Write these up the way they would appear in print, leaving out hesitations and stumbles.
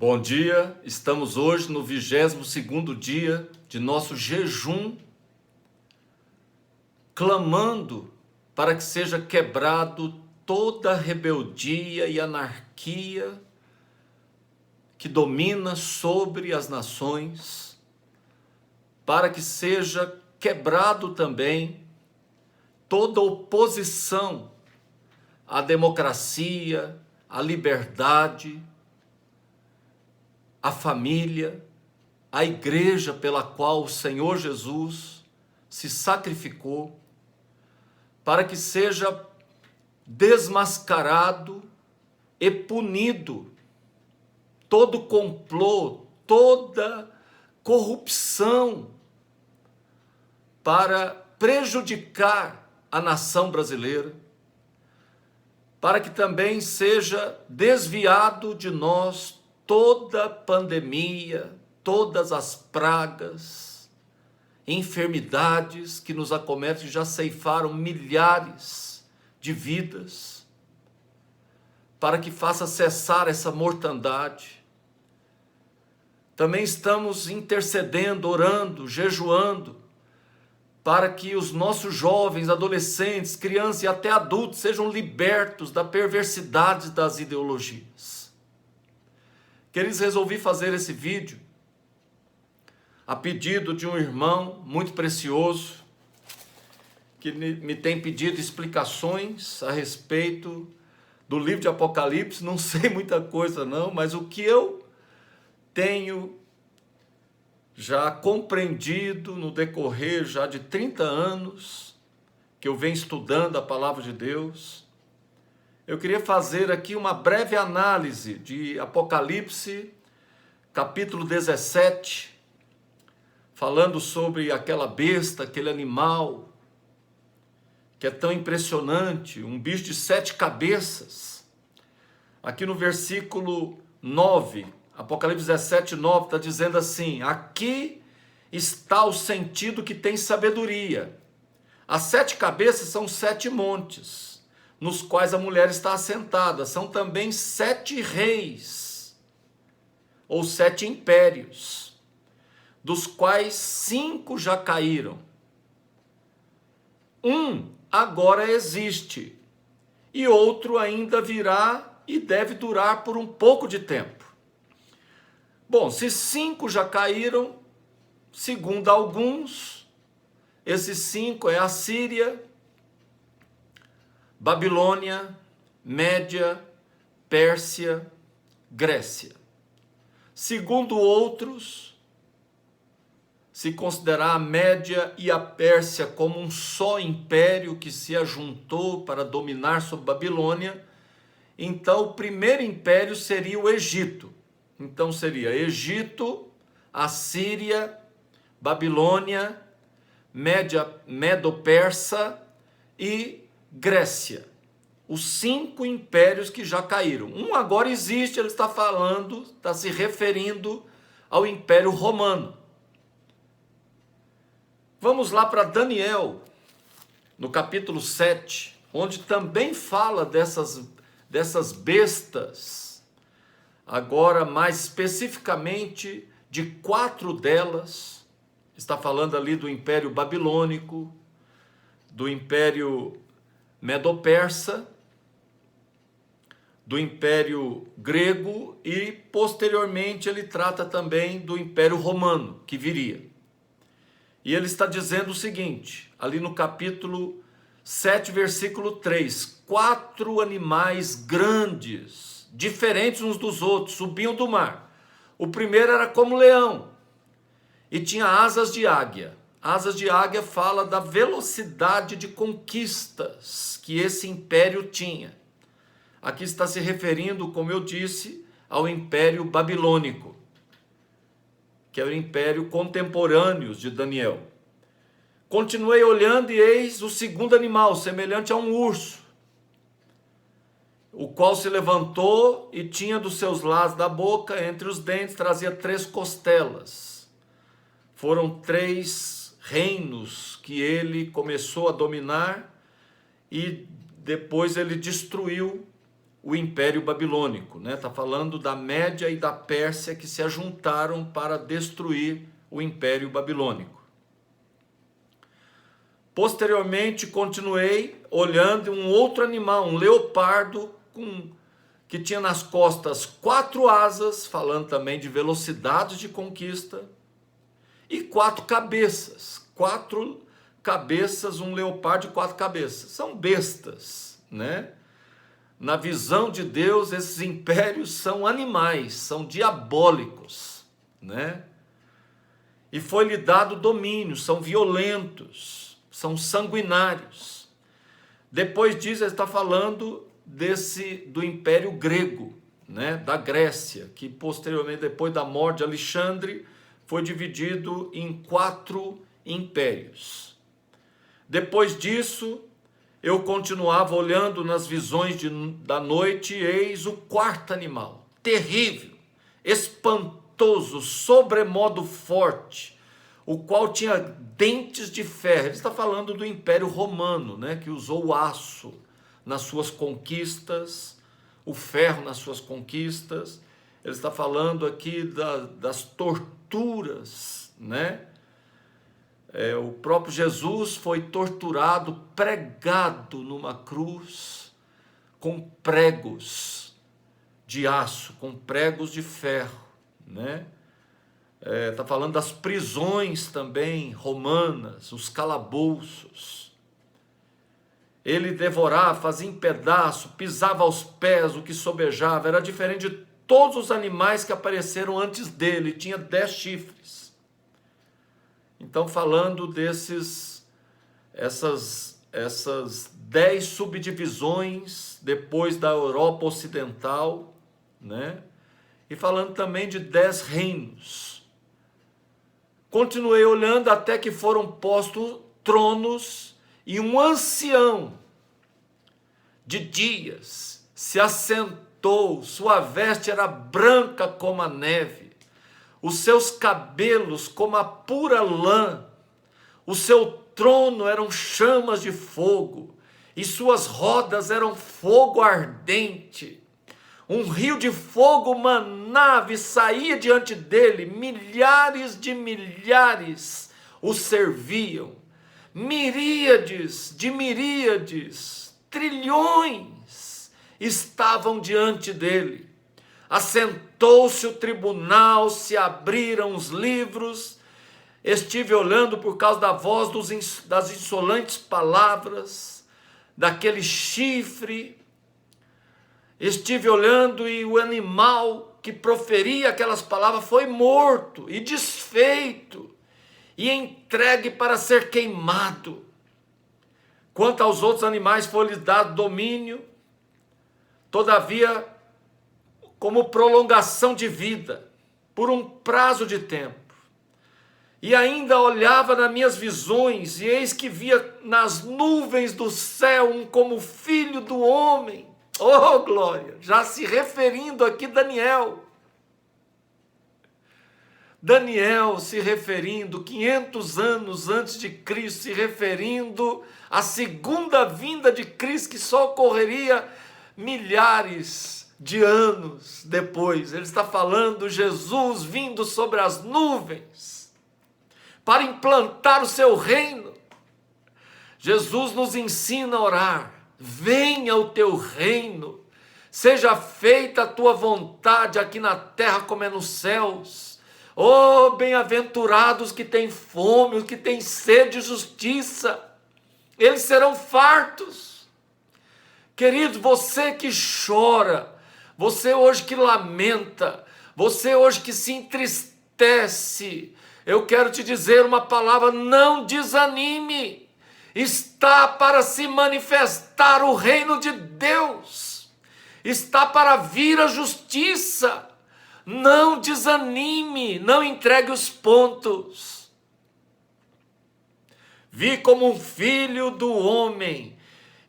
Bom dia, estamos hoje no 22º dia de nosso jejum, clamando para que seja quebrado toda a rebeldia e anarquia que domina sobre as nações, para que seja quebrado também toda oposição à democracia, à liberdade, a família, a igreja pela qual o Senhor Jesus se sacrificou, para que seja desmascarado e punido todo complô, toda corrupção para prejudicar a nação brasileira, para que também seja desviado de nós toda pandemia, todas as pragas, enfermidades que nos acometem, já ceifaram milhares de vidas, para que faça cessar essa mortandade. Também estamos intercedendo, orando, jejuando, para que os nossos jovens, adolescentes, crianças e até adultos sejam libertos da perversidade das ideologias. Queridos, resolvi fazer esse vídeo a pedido de um irmão muito precioso, que me tem pedido explicações a respeito do livro de Apocalipse. Não sei muita coisa não, mas o que eu tenho já compreendido no decorrer já de 30 anos, que eu venho estudando a palavra de Deus, eu queria fazer aqui uma breve análise de Apocalipse, capítulo 17, falando sobre aquela besta, aquele animal, que é tão impressionante, um bicho de 7 cabeças. Aqui no versículo 9, Apocalipse 17, 9, está dizendo assim: aqui está o sentido que tem sabedoria. As 7 cabeças são 7 montes, nos quais a mulher está assentada. São também 7 reis, ou 7 impérios, dos quais 5 já caíram. Um agora existe, e outro ainda virá e deve durar por um pouco de tempo. Bom, se 5 já caíram, segundo alguns, esses 5 é a Síria, Babilônia, Média, Pérsia, Grécia. Segundo outros, se considerar a Média e a Pérsia como um só império que se ajuntou para dominar sobre Babilônia, então o primeiro império seria o Egito. Então seria Egito, Assíria, Babilônia, Medo-Persa e Grécia. Os 5 impérios que já caíram. Um agora existe, ele está falando, está se referindo ao Império Romano. Vamos lá para Daniel, no capítulo 7, onde também fala dessas bestas, agora mais especificamente de 4 delas. Está falando ali do Império Babilônico, do Império Medo-Persa, do Império Grego, e posteriormente ele trata também do Império Romano, que viria. E ele está dizendo o seguinte, ali no capítulo 7, versículo 3, 4 animais grandes, diferentes uns dos outros, subiam do mar. O primeiro era como leão e tinha asas de águia. Asas de águia fala da velocidade de conquistas que esse império tinha. Aqui está se referindo, como eu disse, ao Império Babilônico, que é o império contemporâneo de Daniel. Continuei olhando e eis o segundo animal, semelhante a um urso, o qual se levantou e tinha dos seus lados da boca, entre os dentes, trazia 3 costelas. Foram 3 reinos que ele começou a dominar e depois ele destruiu o Império Babilônico, né? Está falando da Média e da Pérsia que se ajuntaram para destruir o Império Babilônico. Posteriormente, continuei olhando um outro animal, um leopardo, que tinha nas costas 4 asas, falando também de velocidade de conquista, e 4 cabeças. 4 cabeças, um leopardo de 4 cabeças. São bestas, né? Na visão de Deus, esses impérios são animais, são diabólicos, né? E foi-lhe dado domínio, são violentos, são sanguinários. Depois disso, ele está falando do Império Grego, né? Da Grécia, que posteriormente, depois da morte de Alexandre, foi dividido em 4 impérios. Depois disso, eu continuava olhando nas visões da noite, e eis o 4º animal, terrível, espantoso, sobremodo forte, o qual tinha dentes de ferro. Ele está falando do Império Romano, né, que usou o aço nas suas conquistas, o ferro nas suas conquistas. Ele está falando aqui das torturas, né? O próprio Jesus foi torturado, pregado numa cruz, com pregos de aço, com pregos de ferro, né? Está falando das prisões também romanas, os calabouços. Ele devorava, fazia em pedaço, pisava aos pés o que sobejava. Era diferente de todos os animais que apareceram antes dele, tinha 10 chifres. Então, falando essas 10 subdivisões depois da Europa Ocidental, né? E falando também de 10 reinos. Continuei olhando até que foram postos tronos e um ancião de dias se assentou, sua veste era branca como a neve, os seus cabelos como a pura lã, o seu trono eram chamas de fogo, e suas rodas eram fogo ardente. Um rio de fogo manava e saía diante dele, milhares de milhares o serviam, miríades de miríades, trilhões estavam diante dele. Assentou-se o tribunal, se abriram os livros, estive olhando por causa da voz das insolentes palavras, daquele chifre, estive olhando e o animal que proferia aquelas palavras foi morto e desfeito e entregue para ser queimado. Quanto aos outros animais foi-lhes dado domínio, todavia, como prolongação de vida, por um prazo de tempo. E ainda olhava nas minhas visões, e eis que via nas nuvens do céu um como filho do homem. Oh, glória! Já se referindo aqui Daniel. Daniel se referindo 500 anos antes de Cristo, se referindo à segunda vinda de Cristo, que só ocorreria milhares de anos depois. Ele está falando Jesus vindo sobre as nuvens para implantar o seu reino. Jesus nos ensina a orar: venha o teu reino, seja feita a tua vontade aqui na terra como é nos céus. Oh, bem-aventurados que têm fome, os que têm sede de justiça, eles serão fartos. Querido, você que chora, você hoje que lamenta, você hoje que se entristece, eu quero te dizer uma palavra: não desanime. Está para se manifestar o reino de Deus, está para vir a justiça. Não desanime, não entregue os pontos. Vi como um filho do homem,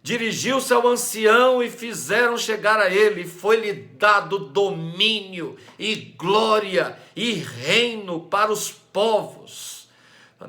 dirigiu-se ao ancião e fizeram chegar a ele, foi-lhe dado domínio e glória e reino para os povos,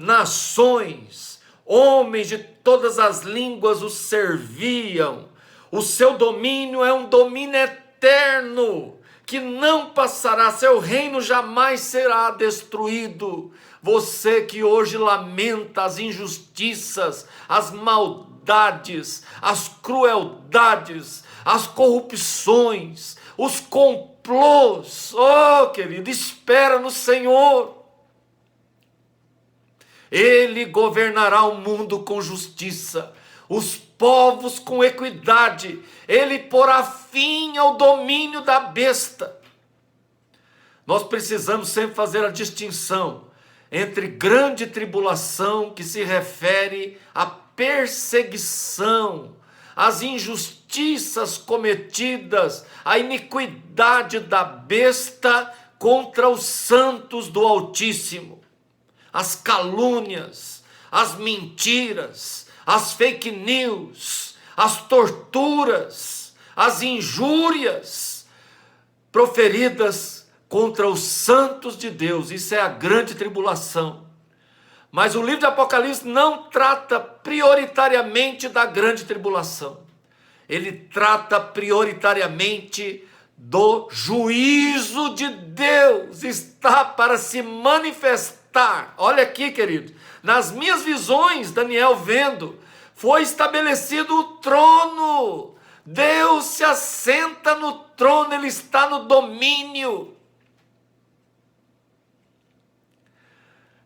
nações, homens de todas as línguas o serviam. O seu domínio é um domínio eterno, que não passará, seu reino jamais será destruído. Você que hoje lamenta as injustiças, as maldades, as crueldades, as corrupções, os complôs, oh querido, espera no Senhor. Ele governará o mundo com justiça, os povos com equidade. Ele porá fim ao domínio da besta. Nós precisamos sempre fazer a distinção entre grande tribulação, que se refere à perseguição, às injustiças cometidas, à iniquidade da besta contra os santos do Altíssimo, as calúnias, as mentiras, as fake news, as torturas, as injúrias proferidas contra os santos de Deus. Isso é a grande tribulação. Mas o livro de Apocalipse não trata prioritariamente da grande tribulação. Ele trata prioritariamente do juízo de Deus. Está para se manifestar. Olha aqui, querido. Nas minhas visões, Daniel vendo, foi estabelecido o trono. Deus se assenta no trono, Ele está no domínio.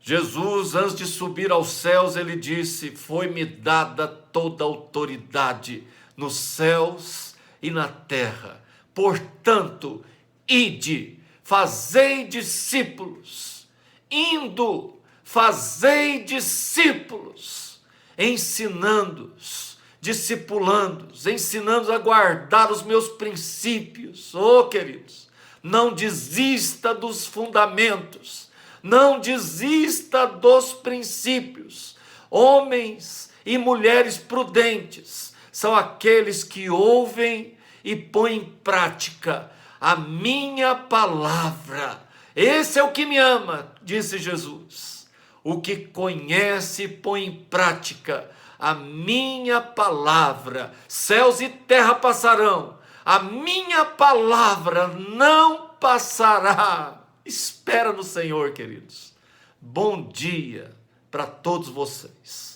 Jesus, antes de subir aos céus, Ele disse: foi-me dada toda a autoridade nos céus e na terra. Portanto, ide, fazei discípulos, indo, fazei discípulos, ensinando-os, discipulando-os, ensinando-os a guardar os meus princípios. Oh, queridos, não desista dos fundamentos, não desista dos princípios. Homens e mulheres prudentes são aqueles que ouvem e põem em prática a minha palavra. Esse é o que me ama, disse Jesus. O que conhece e põe em prática a minha palavra. Céus e terra passarão, a minha palavra não passará. Espera no Senhor, queridos. Bom dia para todos vocês.